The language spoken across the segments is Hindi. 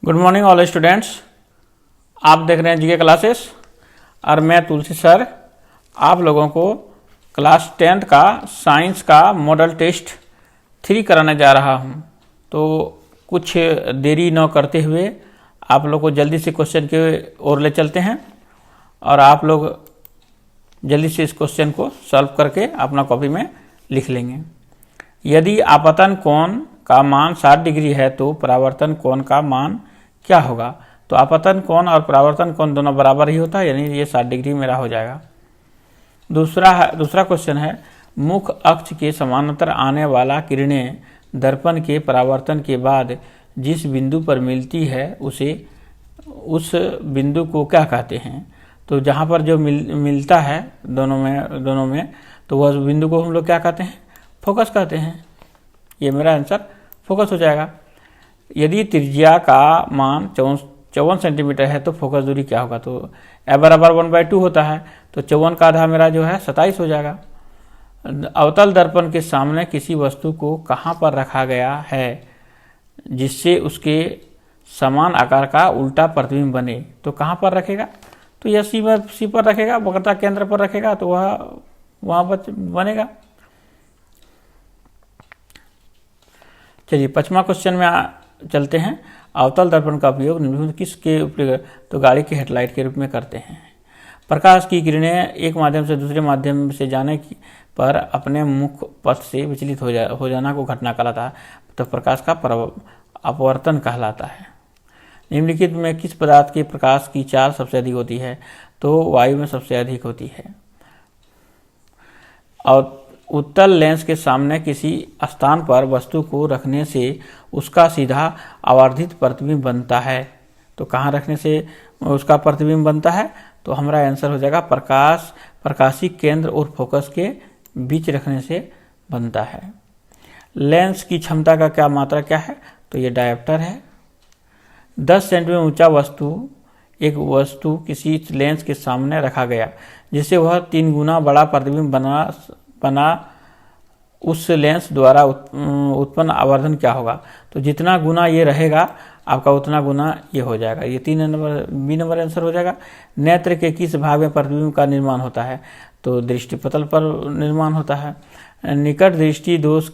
Good morning all students. आप देख रहे हैं जीके क्लासेस और मैं तुलसी सर आप लोगों को क्लास 10th का साइंस का मॉडल टेस्ट 3 कराने जा रहा हूं। तो कुछ देरी न करते हुए आप लोग को जल्दी से क्वेश्चन के ओर ले चलते हैं और आप लोग जल्दी से इस क्वेश्चन को सॉल्व करके अपना कॉपी में लिख लेंगे। यदि आपतन कोण का मान 60 डिग्री है तो परावर्तन कोण का मान क्या होगा। तो आपतन कोण और परावर्तन कोण दोनों बराबर ही होता है, यानी ये 60 डिग्री मेरा हो जाएगा। दूसरा क्वेश्चन है, मुख्य अक्ष के समानांतर आने वाला किरणें दर्पण के परावर्तन के बाद जिस बिंदु पर मिलती है उस बिंदु को क्या कहते हैं। तो जहाँ पर जो मिलता है दोनों में तो वह बिंदु को हम लोग क्या कहते हैं, फोकस कहते हैं। ये मेरा आंसर फोकस हो जाएगा। यदि त्रिज्या का मान 54 सेंटीमीटर है तो फोकस दूरी क्या होगा। तो ए बराबर 1/2 होता है, तो 54 का आधा मेरा जो है 27 हो जाएगा। अवतल दर्पण के सामने किसी वस्तु को कहाँ पर रखा गया है जिससे उसके समान आकार का उल्टा प्रतिबिंब बने। तो कहाँ पर रखेगा, तो यह सी पर रखेगा, वक्रता केंद्र पर रखेगा तो वह वहाँ पर बनेगा। चलिए 5वां क्वेश्चन में चलते हैं। अवतल दर्पण का उपयोग निम्नलिखित किसके उपयोग, तो गाड़ी के हेडलाइट के रूप में करते हैं। प्रकाश की किरणें एक माध्यम से दूसरे माध्यम से जाने पर अपने मुख्य पथ से विचलित हो जाना को घटना कहलाता है। तो प्रकाश का अपवर्तन कहलाता है। निम्नलिखित में किस पदार्थ के प्रकाश की चाल सबसे अधिक होती है। तो वायु में सबसे अधिक होती है। और उत्तल लेंस के सामने किसी स्थान पर वस्तु को रखने से उसका सीधा आवर्धित प्रतिबिंब बनता है। तो कहाँ रखने से उसका प्रतिबिंब बनता है, तो हमारा आंसर हो जाएगा प्रकाशी केंद्र और फोकस के बीच रखने से बनता है। लेंस की क्षमता का क्या मात्रा क्या है, तो ये डायोप्टर है। 10 सेंटीमीटर ऊंचा एक वस्तु किसी लेंस के सामने रखा गया जिससे वह 3 गुना बड़ा प्रतिबिंब बना उस लेंस द्वारा उत्पन्न आवर्धन क्या होगा। तो जितना गुना ये रहेगा आपका उतना गुना ये हो जाएगा। ये 3 नंबर आंसर हो जाएगा। नेत्र के किस भाग में प्रतिबिंब का निर्माण होता है, तो दृष्टिपटल पर निर्माण होता है। निकट दृष्टि दोष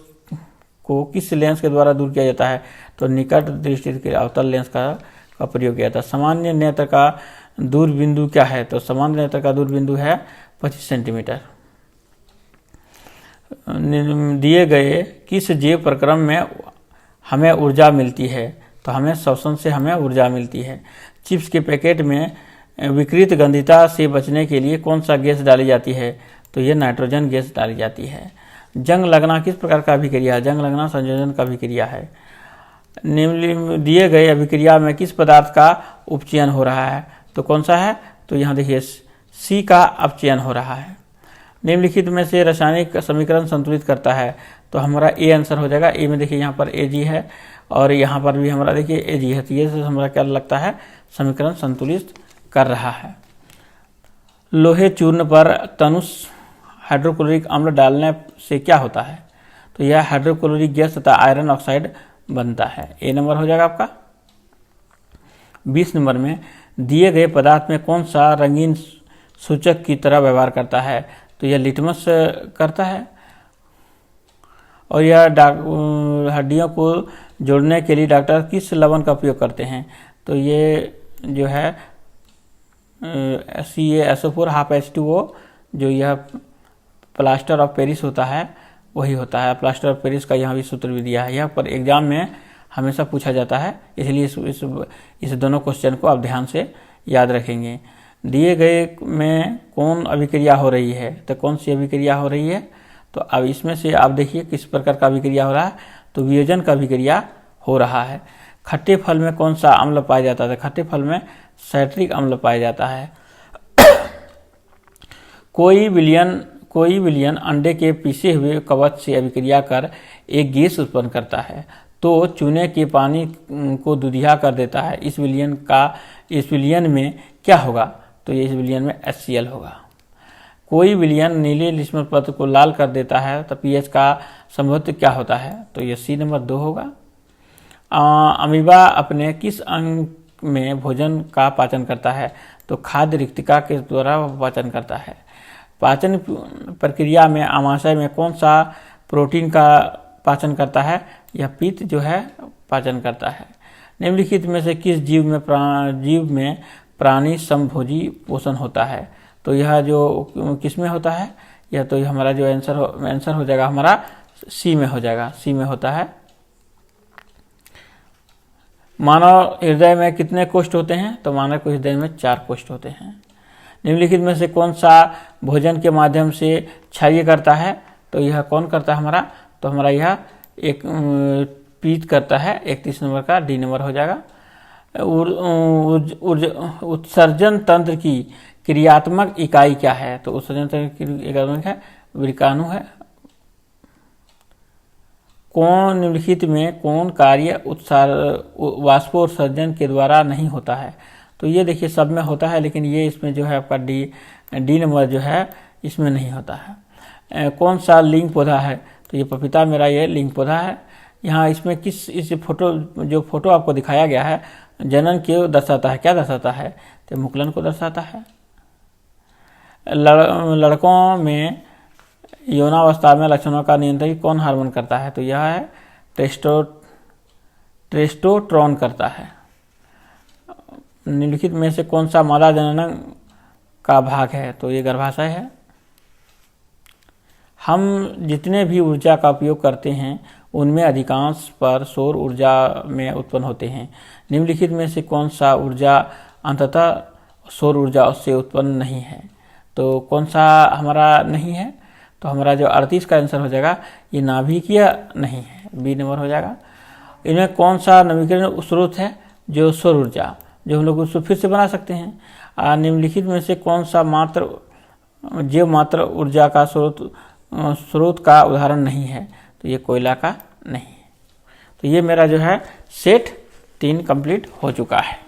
को किस लेंस के द्वारा दूर किया जाता है, तो निकट दृष्टि के अवतल लेंस का प्रयोग किया जाता है। सामान्य नेत्र का दूर बिंदु क्या है, तो सामान्य नेत्र का दूर बिंदु है 25 सेंटीमीटर। दिए गए किस जैव प्रक्रम में हमें ऊर्जा मिलती है, तो हमें श्वसन से हमें ऊर्जा मिलती है। चिप्स के पैकेट में विकृत गंधिता से बचने के लिए कौन सा गैस डाली जाती है, तो ये नाइट्रोजन गैस डाली जाती है। जंग लगना किस प्रकार का अभिक्रिया है, जंग लगना संयोजन का अभिक्रिया है। निम्न दिए गए अभिक्रिया में किस पदार्थ का उपचयन हो रहा है, तो कौन सा है, तो यहाँ देखिए सी का अपचयन हो रहा है। निम्नलिखित में से रासायनिक समीकरण संतुलित करता है, तो हमारा ए आंसर हो जाएगा। ए में देखिए यहाँ पर ए जी है और यहाँ पर भी हमारा देखिए ए जी है, तो ये से हमारा क्या लगता है, समीकरण संतुलित कर रहा है। लोहे चूर्ण पर तनुष हाइड्रोक्लोरिक अम्ल डालने से क्या होता है, तो यह हाइड्रोक्लोरिक गैस तथा आयरन ऑक्साइड बनता है। ए नंबर हो जाएगा आपका। 20 नंबर में दिए गए पदार्थ में कौन सा रंगीन सूचक की तरह व्यवहार करता है, तो यह लिटमस करता है। और यह हड्डियों को जोड़ने के लिए डॉक्टर किस लवण का उपयोग करते हैं, तो ये जो है CaSO4 हाफ H2O, जो यह प्लास्टर ऑफ पेरिस होता है वही होता है। प्लास्टर ऑफ पेरिस का यहाँ भी सूत्र भी दिया है, यह पर एग्जाम में हमेशा पूछा जाता है, इसलिए इस दोनों क्वेश्चन को आप ध्यान से याद रखेंगे। दिए गए में कौन अभिक्रिया हो रही है, तो कौन सी अभिक्रिया हो रही है, तो अब इसमें से आप देखिए किस प्रकार का अभिक्रिया हो रहा है, तो वियोजन का अभिक्रिया हो रहा है। खट्टे फल में कौन सा अम्ल पाया जाता है, खट्टे फल में साइट्रिक अम्ल पाया जाता है। कोई विलियन अंडे के पीसे हुए कवच से अभिक्रिया कर एक गैस उत्पन्न करता है, तो चूने के पानी को दूधिया कर देता है। इस विलियन में क्या होगा, तो ये इस विलियन में HCl होगा। कोई विलियन नीले लिटमस पत्र को लाल कर देता है, तो pH का संबंध क्या होता है, तो ये C नंबर 2 होगा। अमीबा अपने किस अंग में भोजन का पाचन करता है? तो खाद्य रिक्तिका के द्वारा पाचन करता है। पाचन प्रक्रिया में आमाशय में कौन सा प्रोटीन का पाचन करता है? यह पित्त जो है पाचन करता है। निम्नलिखित में से किस जीव में प्राणी समभोजी पोषण होता है? तो यह जो किस में होता है? यह तो हमारा जो आंसर हो जाएगा हमारा सी में हो जाएगा, सी में होता है। मानव हृदय में कितने कोष्ठ होते हैं? तो मानव के हृदय में 4 कोष्ठ होते हैं। निम्नलिखित में से कौन सा भोजन के माध्यम से क्षय करता है? तो यह कौन करता है हमारा? तो हमारा यह एक पित्त करता है। 31 नंबर का डी नंबर हो जाएगा। उत्सर्जन तंत्र की क्रियात्मक इकाई क्या है? तो उत्सर्जन तंत्र की इकाई है वृकाणु है। कौन निम्नलिखित में कौन कार्य वाष्पोत्सर्जन के द्वारा नहीं होता है? तो ये देखिए सब में होता है, लेकिन ये इसमें जो है आपका डी नंबर जो है इसमें नहीं होता है। कौन सा लिंग पौधा है? तो ये पपीता मेरा ये लिंग पौधा है। यहाँ इसमें किस इस फोटो आपको दिखाया गया है जनन क्यों दर्शाता है? क्या दर्शाता है? तो मुकुलन को दर्शाता है। लड़कों में यौनावस्था में लक्षणों का नियंत्रण कौन हार्मोन करता है? तो यह है टेस्टोस्टेरोन करता है। निम्नलिखित में से कौन सा मादा जनन का भाग है? तो ये गर्भाशय है। हम जितने भी ऊर्जा का उपयोग करते हैं उनमें अधिकांश पर सौर ऊर्जा में उत्पन्न होते हैं। निम्नलिखित में से कौन सा ऊर्जा अंततः सौर ऊर्जा उससे उत्पन्न नहीं है? तो कौन सा हमारा नहीं है? तो हमारा जो 38 का आंसर हो जाएगा ये नाभिकीय नहीं है, बी नंबर हो जाएगा। इनमें कौन सा नवीकरण स्रोत है जो सौर ऊर्जा जो हम लोग उसको फिर से बना सकते हैं? निम्नलिखित में से कौन सा मात्र ऊर्जा का स्रोत का उदाहरण नहीं है? तो ये कोयला का नहीं है। तो ये मेरा जो है सेट 3 कंप्लीट हो चुका है।